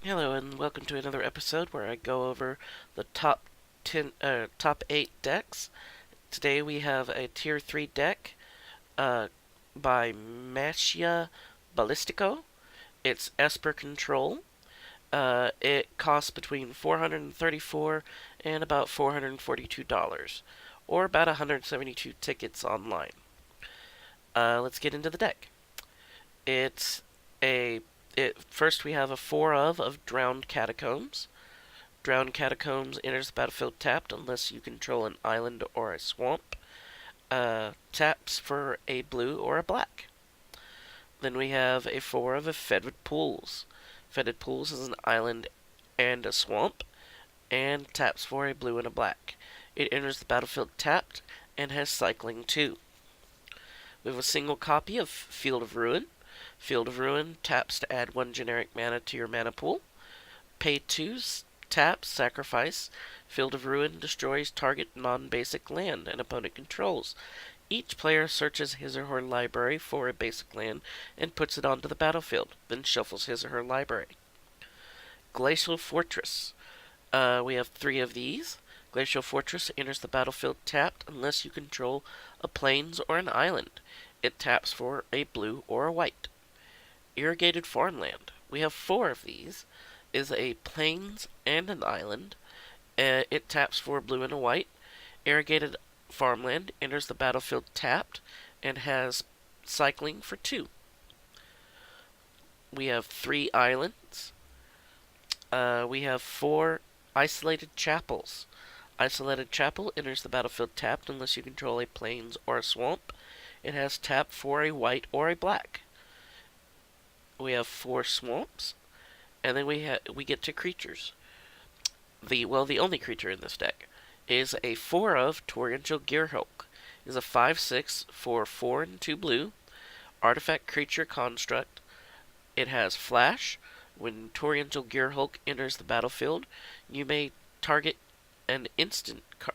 Hello and welcome to another episode where I go over the top 8 decks. Today we have a tier 3 deck uh, by Mattia Ballistico. It's Esper Control. It costs between $434 and about $442, or about 172 tickets online. Let's get into the deck. It's a first we have a 4 of Drowned Catacombs. Drowned Catacombs enters the battlefield tapped unless you control an island or a swamp. Taps for a blue or a black. Then we have a 4 of Fetid Pools. Fetid Pools is an island and a swamp, and taps for a blue and a black. It enters the battlefield tapped and has cycling 2. We have a single copy of Field of Ruin. Field of Ruin taps to add 1 generic mana to your mana pool. Pay 2, tap, sacrifice. Field of Ruin destroys target non-basic land an opponent controls. Each player searches his or her library for a basic land and puts it onto the battlefield, then shuffles his or her library. Glacial Fortress. We have 3 of these. Glacial Fortress enters the battlefield tapped unless you control a plains or an island. It taps for a blue or a white. Irrigated Farmland. We have 4 of these. Is a plains and an island. It taps for a blue and a white. Irrigated Farmland enters the battlefield tapped and has cycling for 2. We have 3 islands. We have 4 Isolated Chapels. Isolated Chapel enters the battlefield tapped unless you control a plains or a swamp. It has tap for a white or a black. We have 4 swamps. And then we get to creatures. The only creature in this deck is a 4 of Torrential Gearhulk. It is a 5/6 for 4 and 2 blue artifact creature construct. It has flash. When Torrential Gearhulk enters the battlefield, you may target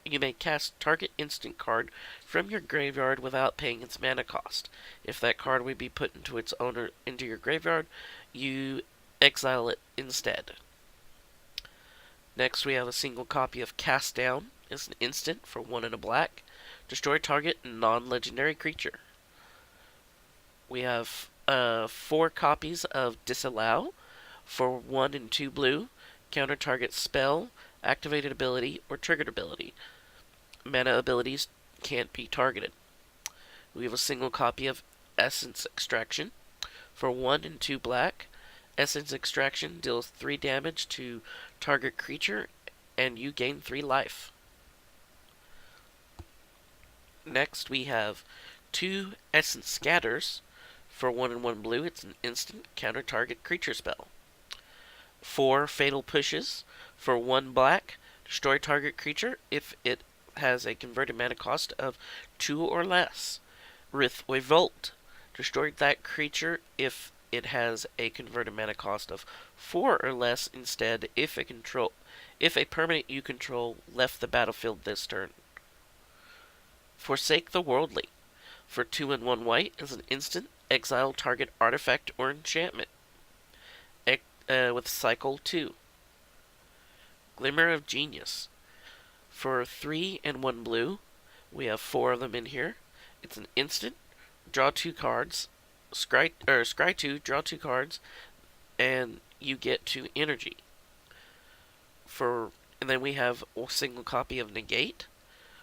you may cast target instant card from your graveyard without paying its mana cost. If that card would be put into its owner into your graveyard, you exile it instead. Next, we have a single copy of Cast Down. It's an instant for 1 and a black. Destroy target non-legendary creature. We have 4 copies of Disallow for 1 and 2 blue. Counter target spell, activated ability, or triggered ability. Mana abilities can't be targeted. We have a single copy of Essence Extraction for 1 and 2 black. Essence Extraction deals 3 damage to target creature, and you gain 3 life. Next, we have 2 Essence Scatters for 1 and 1 blue. It's an instant counter target creature spell. 4 Fatal Pushes for 1 black. Destroy target creature if it has a converted mana cost of 2 or less. Revolt. Destroy that creature if it has a converted mana cost of 4 or less instead if a permanent you control left the battlefield this turn. Forsake the Worldly. For 2 and 1 white as an instant, exile target artifact or enchantment. With cycle 2. Glimmer of Genius. For 3 and 1 blue, we have 4 of them in here. It's an instant, draw 2 cards, scry 2, draw 2 cards, and you get 2 energy. And then we have a single copy of Negate.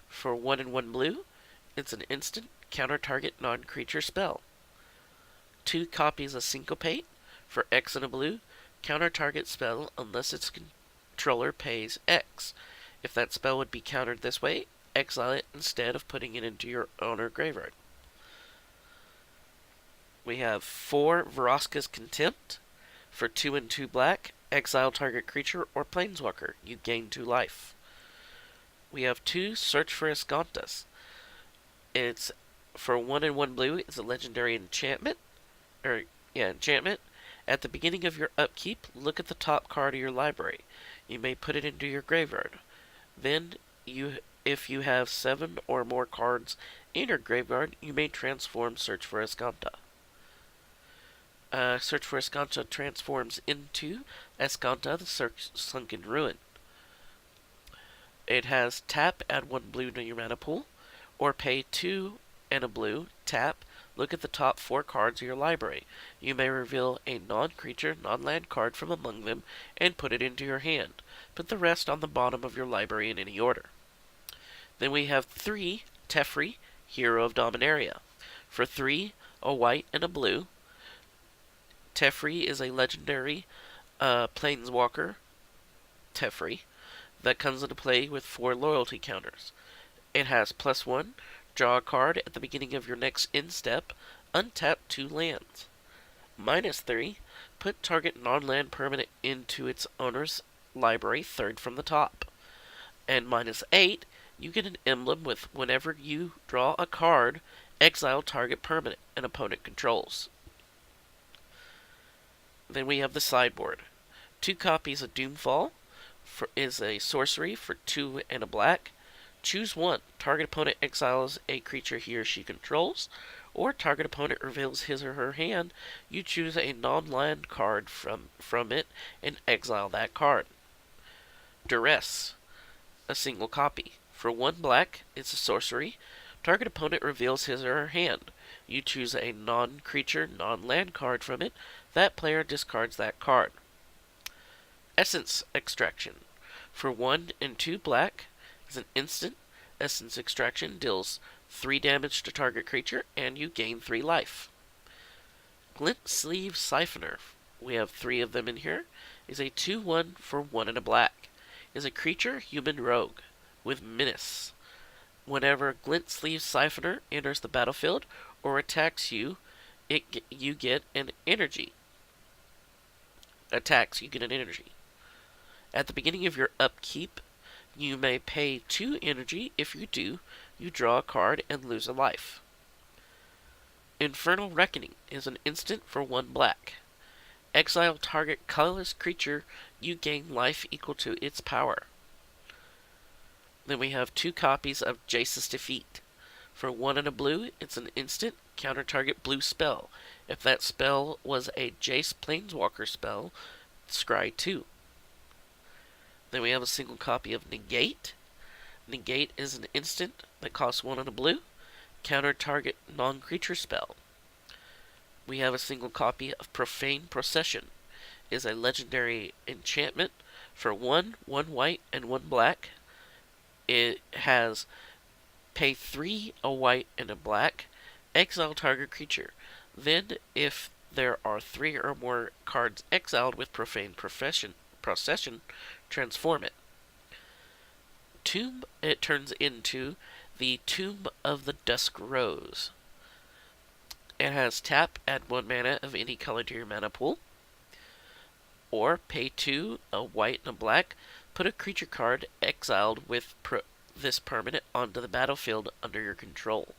For 1 and 1 blue, it's an instant, counter target non-creature spell. 2 copies of Syncopate. For X and a blue, counter target spell unless its controller pays X. If that spell would be countered this way, exile it instead of putting it into your owner graveyard. We have 4 Vraska's Contempt. For 2 and 2 black, exile target creature or planeswalker. You gain 2 life. We have 2 Search for Escantas. It's for 1 and 1 blue. It's a legendary enchantment. Enchantment. At the beginning of your upkeep, look at the top card of your library. You may put it into your graveyard. Then, if you have 7 or more cards in your graveyard, you may transform Search for Escanta. Search for Escanta transforms into Escanta, the Sunken Ruin. It has tap, add 1 blue to your mana pool, or pay 2 and a blue, tap, look at the top 4 cards of your library. You may reveal a non-creature, non-land card from among them and put it into your hand. Put the rest on the bottom of your library in any order. Then we have 3 Teferi, Hero of Dominaria. For 3, a white and a blue, Teferi is a legendary Planeswalker Teferi that comes into play with 4 loyalty counters. It has +1, draw a card at the beginning of your next end step, untap 2 lands. -3, put target non-land permanent into its owner's library, third from the top. And -8, you get an emblem with whenever you draw a card, exile target permanent an opponent controls. Then we have the sideboard. 2 copies of Doomfall is a sorcery for 2 and a black. Choose 1. Target opponent exiles a creature he or she controls, or target opponent reveals his or her hand. You choose a non-land card from it and exile that card. Duress. A single copy. For 1 black, it's a sorcery. Target opponent reveals his or her hand. You choose a non-creature, non-land card from it. That player discards that card. Essence Extraction. For 1 and 2 black, is an instant. Essence Extraction deals 3 damage to target creature, and you gain 3 life. Glint Sleeve Siphoner. We have 3 of them in here. Is a 2/1 for 1 and a black. Is a creature, human rogue, with menace. Whenever Glint Sleeve Siphoner enters the battlefield or attacks you, you get an energy. Attacks, you get an energy. At the beginning of your upkeep, you may pay 2 energy. If you do, you draw a card and lose a life. Infernal Reckoning is an instant for 1 black. Exile target colorless creature, you gain life equal to its power. Then we have 2 copies of Jace's Defeat. For 1 and a blue, it's an instant, counter target blue spell. If that spell was a Jace Planeswalker spell, scry 2. Then we have a single copy of Negate. Negate is an instant that costs 1 and a blue, counter target non-creature spell. We have a single copy of Profane Procession. It is a legendary enchantment for 1 white, and 1 black. It has pay 3, a white, and a black, exile target creature. Then, if there are 3 or more cards exiled with Profane Procession, transform it. Tomb, it turns into the Tomb of the Dusk Rose. It has tap, add 1 mana of any color to your mana pool, or pay 2, a white and a black, put a creature card exiled with this permanent onto the battlefield under your control.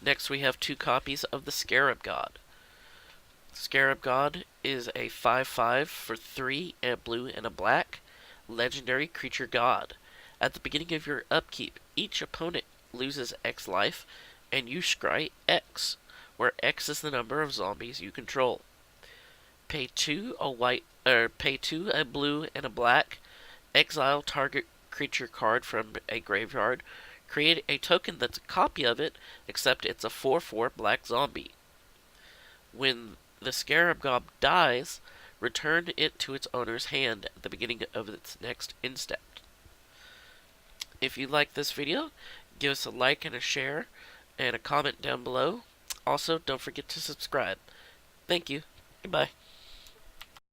Next we have 2 copies of the Scarab God. Scarab God is a 5/5 for 3, a blue and a black, legendary creature god. At the beginning of your upkeep, each opponent loses X life, and you scry X, where X is the number of zombies you control. Pay 2, a blue and a black, exile target creature card from a graveyard, create a token that's a copy of it, except it's a 4/4 black zombie. When the Scarab God dies, return it to its owner's hand at the beginning of its next end step. If you like this video, give us a like and a share, and a comment down below. Also, don't forget to subscribe. Thank you. Goodbye.